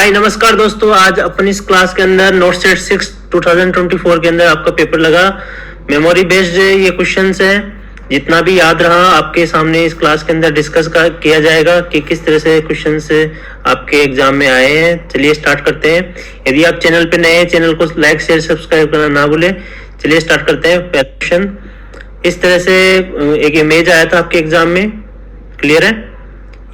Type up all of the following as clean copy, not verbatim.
हाय नमस्कार दोस्तों, आज अपन इस क्लास के अंदर नोट सेट 6 2024 के अंदर आपका पेपर लगा। मेमोरी बेस्ड ये क्वेश्चंस है। जितना भी याद रहा आपके सामने इस क्लास के अंदर डिस्कस किया जाएगा कि किस तरह से क्वेश्चंस आपके एग्जाम में आए हैं। चलिए स्टार्ट करते हैं। यदि आप चैनल पे नए हैं, चैनल को लाइक शेयर सब्सक्राइब करना ना भूलें। चलिए स्टार्ट करते हैं। पहला क्वेश्चन इस तरह से एक इमेज आया था आपके एग्जाम में, क्लियर है।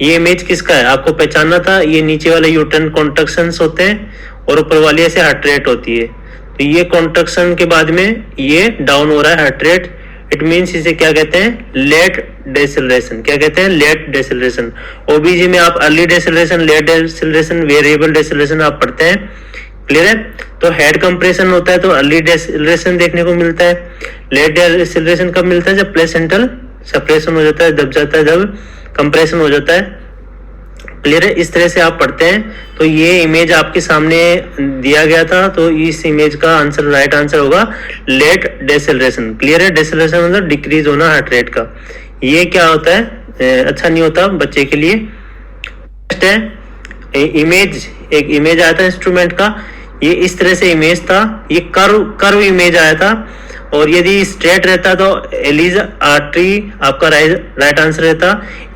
ये इमेज किसका है आपको पहचानना था। ये नीचे वाले यूटर्न कॉन्ट्रैक्शंस होते हैं और ऊपर वाली ऐसे हार्ट रेट होती है। तो ये कॉन्ट्रैक्शन के बाद में ये डाउन हो रहा है हार्ट रेट। इट मींस इसे क्या कहते हैं, लेट डेसेलरेशन। क्या कहते हैं, लेट डेसेलरेशन। ओबीजी में आप अर्ली डेसेलरेशन, लेट डेसेलरेशन, वेरिएबल डेसेलरेशन आप पढ़ते हैं, क्लियर है। तो हेड कंप्रेशन होता है तो अर्ली डेसेलरेशन देखने को मिलता है। लेट डेसेलरेशन कब मिलता है, जब प्लेसेंटल सेपरेशन हो जाता है, दब जाता है, जब कंप्रेशन हो जाता है, क्लियर है। इस तरह से आप पढ़ते हैं। तो ये इमेज आपके सामने दिया गया था, तो इस इमेज का आंसर, राइट आंसर होगा लेट डेसेलरेशन, क्लियर है। डेसेलरेशन मतलब डिक्रीज होना हार्ट रेट का। ये क्या होता है, अच्छा नहीं होता बच्चे के लिए। नेक्स्ट है इमेज, एक इमेज आया था इंस्ट्रूमेंट का। ये इस तरह से इमेज था, ये कर्व इमेज आया था। और यदि स्ट्रेट रहता तो एलिज आर्टरी आपका राइट आंसर रहता।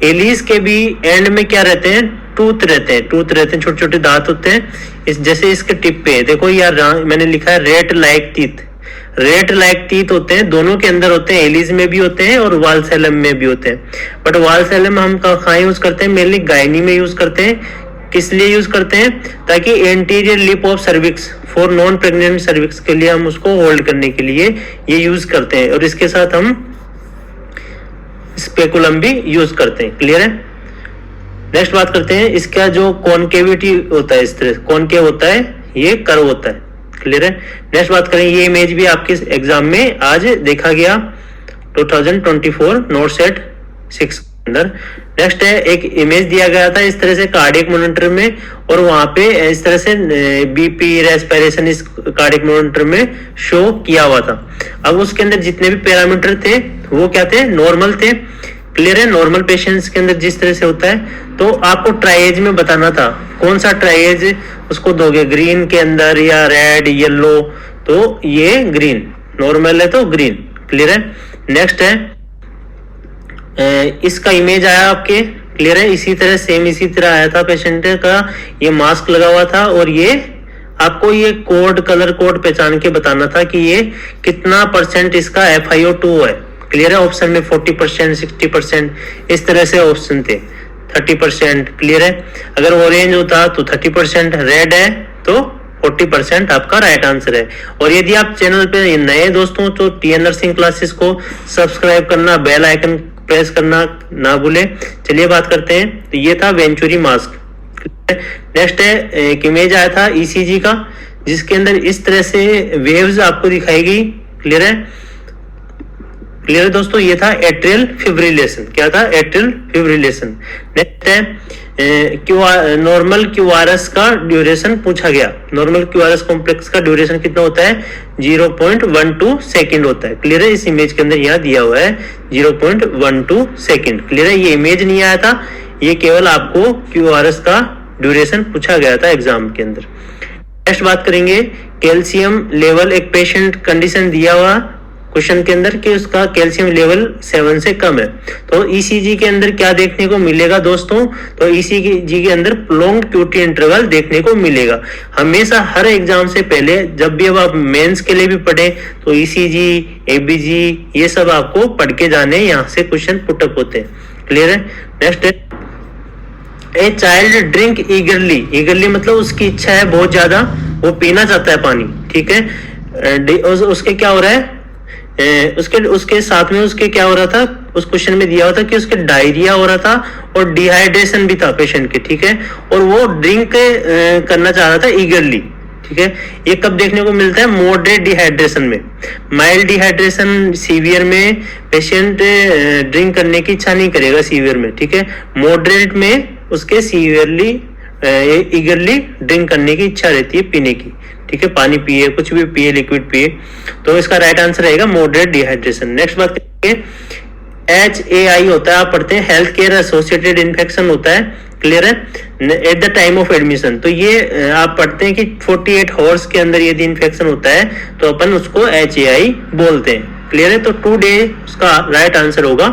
एलिज के भी एंड में क्या रहते हैं, टूथ रहते हैं, छोटे छोटे दांत होते हैं। इस जैसे इसके टिप पे देखो यार, मैंने लिखा है rate like teeth. Rate like teeth होते हैं, दोनों के अंदर होते हैं, एलिज में भी होते हैं और वाल्सैलम में भी होते हैं। बट वाल्सैलम हम कहाँ यूज करते हैं, मेनली गायनी में यूज करते हैं। किस लिए यूज करते हैं, ताकि anterior lip of cervix for non pregnant cervix के लिए हम उसको होल्ड करने के लिए ये यूज करते हैं। और इसके साथ हम स्पेकुलम भी यूज करते हैं, क्लियर है। नेक्स्ट बात करते हैं, इसका जो कॉन्केविटी होता है, इस तरह कॉन्केव होता है, ये कर्व होता है, क्लियर है। नेक्स्ट बात करें, ये इमेज भी आपके एग्जाम में आज देखा गया 2024 नोट सेट 6 अंदर। नेक्स्ट है, एक इमेज दिया गया था इस तरह से कार्डियक मॉनिटर में, और वहां पे इस तरह से बीपी रेस्पिरेशन इस कार्डियक मॉनिटर में शो किया हुआ था। अब उसके अंदर जितने भी पैरामीटर थे वो क्या थे, नॉर्मल थे, क्लियर है। नॉर्मल पेशेंट्स के अंदर जिस तरह से होता है, तो आपको ट्राइएज में बताना था कौन सा ट्राइएज उसको दोगे, ग्रीन के अंदर या रेड, येलो। तो ये ग्रीन नॉर्मल है तो ग्रीन, क्लियर है। नेक्स्ट है, इसका इमेज आया आपके, क्लियर है। इसी तरह सेम इसी तरह आया था पेशेंट का, ये मास्क लगा हुआ था और ये आपको ये कोड, कलर कोड पहचान के बताना था कि ये कितना परसेंट इसका FiO2 है, क्लियर है। ऑप्शन में 40%, 60%, इस तरह से ऑप्शन थे। 30%, क्लियर है। अगर ऑरेंज होता तो 30%, रेड है तो 40% आपका राइट आंसर है। और यदि आप चैनल पे नए दोस्तों तो TN नर्सिंग क्लासेस को सब्सक्राइब करना, बेल आइकन प्रेस करना ना भूले। चलिए बात करते हैं। तो ये था वेंचुरी मास्क। नेक्स्ट है, एक इमेज आया था ECG का, जिसके अंदर इस तरह से वेव्स आपको दिखाई गई, क्लियर है। क्लियर है दोस्तों, ये था एट्रियल फिब्रिलेशन। क्या था, एट्रियल फिब्रिलेशन। नेक्स्ट है नॉर्मल क्यूआरएस का ड्यूरेशन पूछा गया। नॉर्मल क्यूआरएस कॉम्प्लेक्स का ड्यूरेशन कितना होता है, 0.12 सेकंड होता है, क्लियर है। इस इमेज के अंदर यहाँ दिया हुआ है 0.12 सेकंड, क्लियर है। ये इमेज नहीं आया था, ये केवल आपको क्यूआरएस का ड्यूरेशन पूछा गया था एग्जाम के अंदर। नेक्स्ट बात करेंगे, कैल्शियम लेवल, एक पेशेंट कंडीशन दिया हुआ क्वेश्चन के अंदर कि उसका कैल्शियम लेवल 7 से कम है। तो ECG के अंदर क्या देखने को मिलेगा दोस्तों, तो ECG के अंदर प्रोलॉन्ग्ड QT इंटरवल देखने को मिलेगा। हमेशा हर एग्जाम से पहले जब भी अब आप मेंस के लिए भी पढ़े तो ECG, ABG ये सब आपको पढ़ के जाने, यहाँ से क्वेश्चन पुटअप होते हैं, क्लियर है। नेक्स्ट है, ए चाइल्ड ड्रिंक ईगरली मतलब उसकी इच्छा है बहुत ज्यादा, वो पीना चाहता है पानी, ठीक है। उसके क्या हो रहा है, उसके साथ में उसके क्या हो रहा था, उस क्वेश्चन में दिया हुआ था कि उसके डायरिया हो रहा था और डिहाइड्रेशन भी था पेशेंट के, ठीक है। और वो ड्रिंक करना चाह रहा था ईगरली, ठीक है। ये कब देखने को मिलता है, मॉडरेट डिहाइड्रेशन में। माइल्ड डिहाइड्रेशन, सीवियर में पेशेंट ड्रिंक करने की इच्छा नहीं करेगा, सीवियर में, ठीक है। मॉडरेट में उसके सीवियरली ईगरली ड्रिंक करने की इच्छा रहती है, पीने की, ठीक है। पानी पिए, कुछ भी पिए, लिक्विड पिए। तो इसका राइट आंसर रहेगा मॉडरेट डिहाइड्रेशन। नेक्स्ट बात करेंगे, HAI होता है, आप पढ़ते हैं हेल्थ केयर एसोसिएटेड इन्फेक्शन होता है, क्लियर है, at the time of admission. तो ये आप पढ़ते हैं कि 48 आवर्स के अंदर यदि इन्फेक्शन होता है तो अपन उसको HAI बोलते हैं, क्लियर है। तो 2 डे उसका राइट आंसर होगा।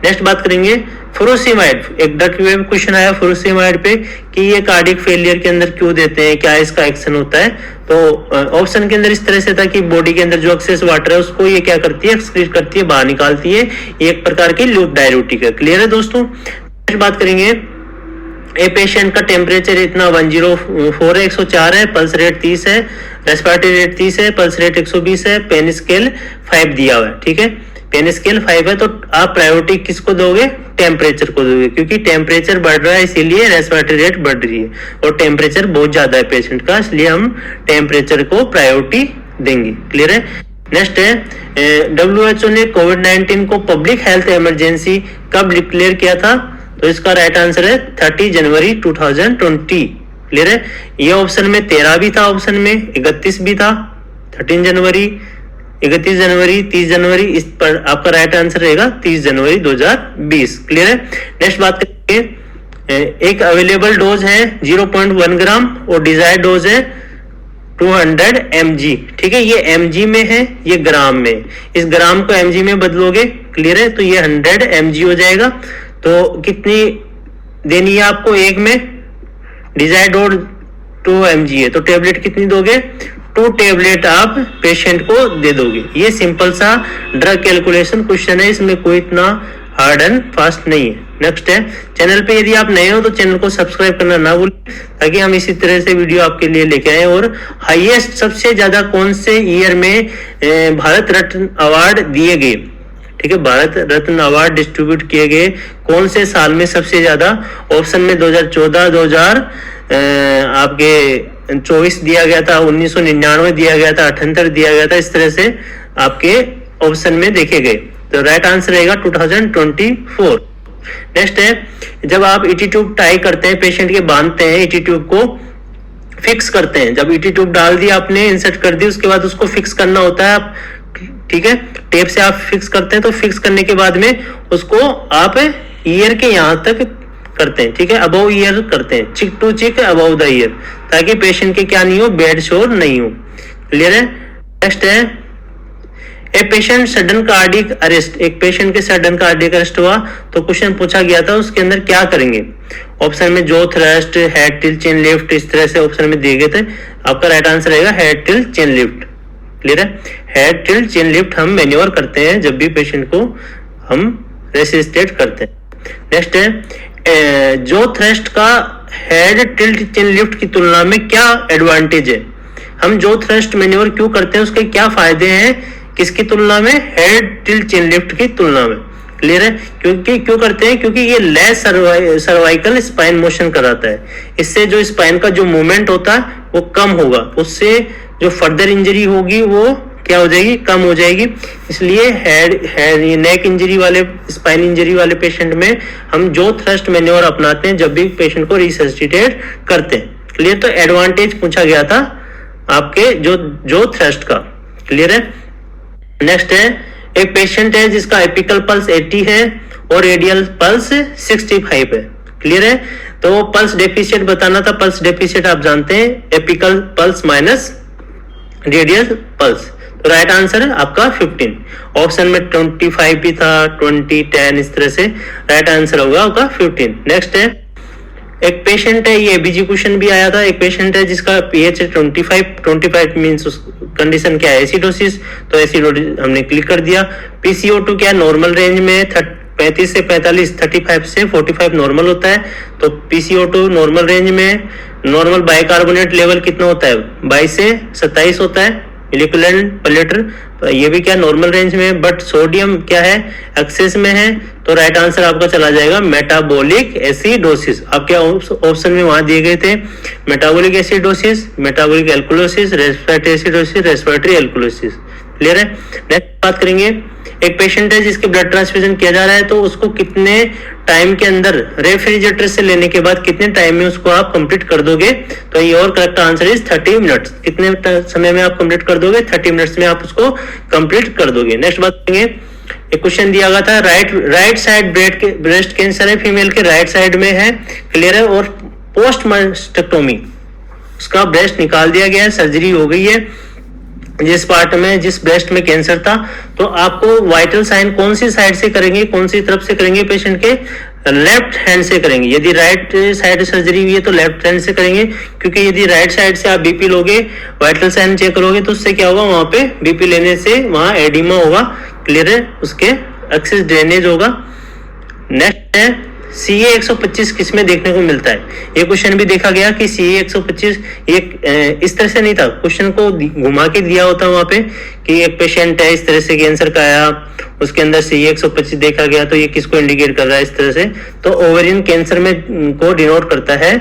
नेक्स्ट बात करेंगे फुरोसिमाइड, एक डट क्वेश्चन आया फुरोसिमाइड पे कि ये कार्डियक फेलियर के अंदर क्यों देते हैं, क्या इसका एक्शन होता है। तो ऑप्शन के अंदर इस तरह से था कि बॉडी के अंदर जो एक्सेस वाटर है उसको ये क्या करती है, एक्सक्रीट करती है, बाहर निकालती है, ये एक प्रकार की लूप डाययूरेटिक है, क्लियर है दोस्तों। नेक्स्ट बात करेंगे ए पेशेंट का टेम्परेचर इतना 104 है, 104 है, पल्स रेट 30 है, रेस्पिरेटरी रेट 30 है, पल्स रेट 120 है, पेन स्केल 5 दिया हुआ है, ठीक है, पेन स्केल 5 है। तो आप प्रायोरिटी किसको दोगे, टेम्परेचर को दोगे, क्योंकि टेम्परेचर बढ़ रहा है इसीलिए रेस्पिरेटरी रेट बढ़ रही है और टेम्परेचर बहुत ज्यादा है पेशेंट का, इसलिए हम टेम्परेचर को प्रायोरिटी देंगे, क्लियर है। नेक्स्ट है WHO ने कोविड-19 को पब्लिक हेल्थ इमरजेंसी कब डिक्लेयर किया था, तो इसका राइट आंसर है 30 जनवरी 2020, क्लियर है। ये ऑप्शन में 13 भी था, ऑप्शन में 31 भी था, 13 जनवरी, 31 जनवरी, 30 जनवरी, इस पर आपका राइट आंसर रहेगा 30 जनवरी 2020, क्लियर है। नेक्स्ट बात करेंगे, एक अवेलेबल डोज है 0.1 ग्राम और डिजायर्ड डोज है 200 mg, ठीक है, ये mg में है, ये ग्राम में, इस ग्राम को mg में बदलोगे, क्लियर है, तो ये 100 mg हो जाएगा। तो कितनी देनी है आपको, एक में डिजायर्ड डोज 2 mg है, तो टेबलेट कितनी दोगे, 2 टेबलेट आप पेशेंट को दे दोगे। ये सिंपल सा ड्रग कैलकुलेशन क्वेश्चन है, इसमें कोई इतना हार्ड एंड फास्ट नहीं है। नेक्स्ट है, चैनल पे यदि आप नए हो तो चैनल को सब्सक्राइब करना ना भूलें ताकि हम इसी तरह से वीडियो आपके लिए लेके आए। और हाईएस्ट सबसे ज्यादा कौन से ईयर में भारत रत्न अवार्ड दिए गए, ठीक है, भारत रत्न अवार्ड डिस्ट्रीब्यूट किए गए कौन से साल में सबसे ज्यादा, ऑप्शन में 2014, 2000 आपके 24 दिया गया था, 1999 दिया गया था, 78 दिया गया था, इस तरह से आपके ऑप्शन में देखे गए। तो राइट आंसर रहेगा 2024। नेक्स्ट है, जब आप ईटी ट्यूब टाई करते हैं, पेशेंट के बांधते हैं, ईटी ट्यूब को फिक्स करते हैं, जब ईटी ट्यूब डाल दी आपने, इंसर्ट कर दी, उसके बाद उसको फिक्स करना होता है आप, ठीक है, टेप से आप फिक्स करते हैं। तो फिक्स करने के बाद में उसको आप ईयर के यहां तक करते हैं, ठीक है, अबव ईयर करते हैं, चिक टू चिक अबव द ईयर, ताकि पेशेंट के क्या नहीं हो, बेड शोर नहीं हो, क्लियर है। नेक्स्ट है, a patient sudden cardiac arrest, एक पेशेंट के सडन कार्डियक अरेस्ट हुआ तो क्वेश्चन पूछा गया था उसके अंदर क्या करेंगे, ऑप्शन में जो thrust, head till chain lift, इस तरह से ऑप्शन में दिए गए थे। आपका राइट आंसर रहेगा head till chain lift, clear है, हेड टिल चेन लिफ्ट हम मैन्योर करते हैं जब भी पेशेंट को हम रेसिस्टेट करते हैं। नेक्स्ट है, जो थ्रस्ट का हेड टिल्ट चेन लिफ्ट की तुलना में क्या एडवांटेज है, हम जो थ्रस्ट मैन्योर क्यों करते हैं, उसके क्या फायदे हैं, किसकी तुलना में, हेड टिल्ट चेन लिफ्ट की तुलना में, क्लियर है। क्योंकि क्यों करते हैं, क्योंकि ये लेस सर्वाइकल स्पाइन मोशन कराता है, इससे जो स्पाइन का जो मूवमेंट होता है वो कम होगा, उससे जो फर्दर इंजरी होगी वो क्या हो जाएगी, कम हो जाएगी। इसलिए हेड नेक इंजरी वाले, स्पाइन इंजरी वाले पेशेंट में हम जो थ्रस्ट मैन्योर अपनाते हैं जब भी पेशेंट को रिससिटेट करते हैं, क्लियर। तो एडवांटेज पूछा गया था आपके जो थ्रस्ट का, क्लियर है। नेक्स्ट है, एक पेशेंट है जिसका एपिकल पल्स 80 है और रेडियल पल्स 65 है, क्लियर है। तो पल्स डेफिशिएंट बताना था, पल्स डेफिशिएंट आप जानते हैं apical pulse minus radial pulse, तो राइट आंसर है आपका 15। ऑप्शन में 25 भी था, 20, 10, इस तरह से राइट आंसर होगा आपका 15। नेक्स्ट है, एक पेशेंट है, ये एबीजी क्वेश्चन भी आया था, एक पेशेंट है जिसका पीएच 25 मींस कंडीशन क्या है, एसिडोसिस, तो एसिडोसिस हमने क्लिक कर दिया। पीसीओ2 क्या नॉर्मल रेंज में 35 से 45, 35 से 45 नॉर्मल होता है, तो पीसीओ2 नॉर्मल रेंज में। नॉर्मल बाइकार्बोनेट लेवल कितना होता है, 22 से 27 होता है मोलिकुलर पलेटर, तो ये भी क्या नॉर्मल रेंज में। बट सोडियम क्या है, एक्सेस में है, तो राइट आंसर आपका चला जाएगा मेटाबॉलिक एसिडोसिस। आपके ऑप्शन में वहां दिए गए थे metabolic acidosis, metabolic alkalosis, respiratory acidosis, respiratory alkalosis, clear है। नेक्स्ट बात करेंगे, एक पेशेंट है जिसके ब्लड ट्रांसफ्यूजन किया जा रहा है, तो उसको कितने टाइम के अंदर रेफ्रिजरेटर से लेने के बाद कितने टाइम में उसको आप कंप्लीट कर दोगे, तो ये और करेक्ट आंसर इज 30 मिनट्स। कितने समय में आप कंप्लीट कर दोगे, 30 मिनट्स में आप उसको कंप्लीट कर दोगे। नेक्स्ट बात करेंगे, एक क्वेश्चन दिया गया था, राइट साइड ब्रेस्ट कैंसर है, फीमेल के राइट साइड में है, क्लियर है, और पोस्ट मास्टेक्टोमी उसका ब्रेस्ट निकाल दिया गया है, सर्जरी हो गई है जिस पार्ट में, जिस ब्रेस्ट में कैंसर था। तो आपको वाइटल साइन कौन सी साइड से करेंगे, कौन सी तरफ से करेंगे, पेशेंट के लेफ्ट हैंड से करेंगे। यदि राइट साइड सर्जरी हुई है तो लेफ्ट हैंड से करेंगे, क्योंकि यदि राइट साइड से आप बीपी लोगे, वाइटल साइन चेक करोगे, तो उससे क्या होगा, वहां पे बीपी लेने से वहां एडिमा होगा, क्लियर है, उसके एक्सेस ड्रेनेज होगा। नेक्स्ट है CA 125 किस में देखने को मिलता है। ये क्वेश्चन भी देखा गया कि CA 125 एक इस तरह से नहीं था, क्वेश्चन को घुमा के दिया होता वहां पे कि एक पेशेंट है इस तरह से कैंसर का आया, उसके अंदर CA 125 देखा गया, तो ये किसको इंडिकेट कर रहा है इस तरह से, तो ओवेरियन कैंसर में को डिनोट करता है।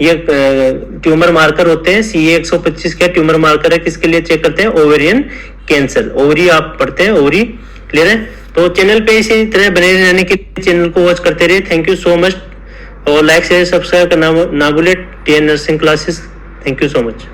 ये ट्यूमर मार्कर होते हैं, CA 125 क्या ट्यूमर मार्कर है, किसके लिए चेक करते हैं, ओवेरियन कैंसर। ओवरी आप पढ़ते हैं, ओवरी, क्लियर है। तो चैनल पे इसी तरह बने रहने के लिए चैनल को वॉच करते रहिए। थैंक यू सो मच, और लाइक शेयर सब्सक्राइब करना ना भूले। TN nursing classes, thank you so much.